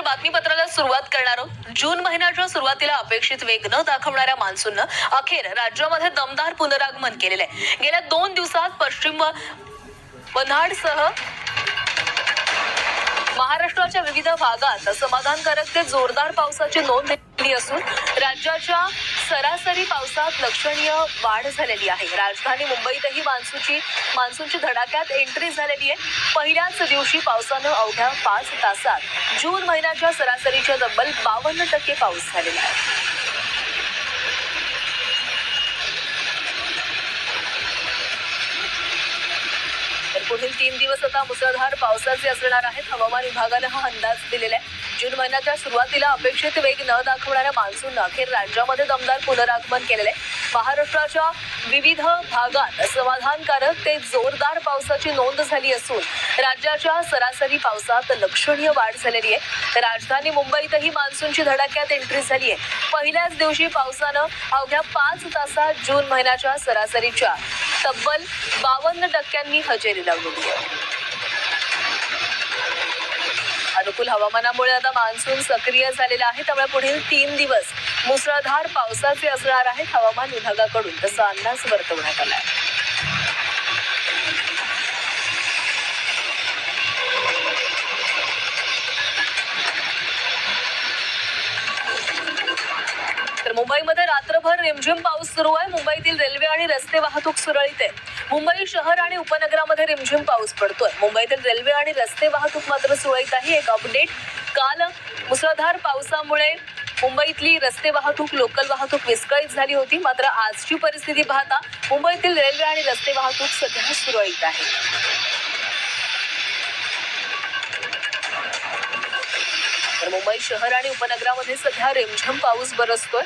बातमीपत्राला सुरुवात करणार आहोत। जून महिन्याच्या सुरुवातीला अपेक्षित वेग न दाखवणाऱ्या मान्सूननं अखेर राज्यामध्ये दमदार पुनरागमन केलेलं आहे। गेल्या 2 दिवसात पश्चिम वऱ्हाडसह महाराष्ट्राच्या विविध भागात समाधानकारक ते जोरदार पावसाची नोंद घेतली असून राज्याच्या सरासरी पावसात लक्षणीय वाढ झालेली आहे। राजधानी मुंबईतही मान्सूनची धडाक्यात एंट्री झालेली आहे। पहिल्याच दिवशी पावसानं अवघ्या 5 तासात जून महिन्याच्या सरासरीच्या तब्बल 52% पाऊस झालेला आहे। पुढील 3 दिवस आता मुसळधार पावसाचे असणार आहेत। हवामान विभागाने हा अंदाज दिलेला आहे। जून महिन्याच्या सुरुवातीला अपेक्षित वेग न दाखवणाऱ्या मान्सूननं अखेर राज्यामध्ये दमदार पुनरागमन केलेले आहे। महाराष्ट्राच्या विविध भागात समाधानकारक ते जोरदार पावसाची नोंद झाली असून राज्याच्या सरासरी पावसात लक्षणीय वाढ झालेली आहे। राजधानी मुंबईतही मान्सूनची धडाक्यात एंट्री झाली आहे। पहिल्याच दिवशी पावसानं अवघ्या 5 तासात जून महिन्याच्या सरासरीच्या तब्बल 52% हजेरी लावली आहे। अनुकूल हवामानामुळे आता मान्सून सक्रिय झालेला आहे, त्यामुळे पुढील 3 दिवस मुसळधार पावसाचे असणार आहेत। हवामान विभागाकडून तसा अंदाज वर्तवण्यात आला आहे। तर मुंबईमध्ये रात्रभर रिमझिम पाऊस सुरू आहे। मुंबईतील रेल्वे आणि रस्ते वाहतूक सुरळीत आहे। मुंबई शहर आणि उपनगरामध्ये रिमझिम पाऊस पडतोय। मुंबईतील रेल्वे आणि रस्ते वाहतूक मात्र सुरळीत आहे। एक अपडेट, काल मुसळधार पावसामुळे मुंबईतली रस्ते वाहतूक, लोकल वाहतूक विस्कळीत झाली होती, मात्र आजची परिस्थिती पाहता मुंबईतील रेल्वे आणि रस्ते वाहतूक सध्या सुरळीत आहे। तर मुंबई शहर आणि उपनगरामध्ये सध्या रिमझिम पाऊस बरसतोय।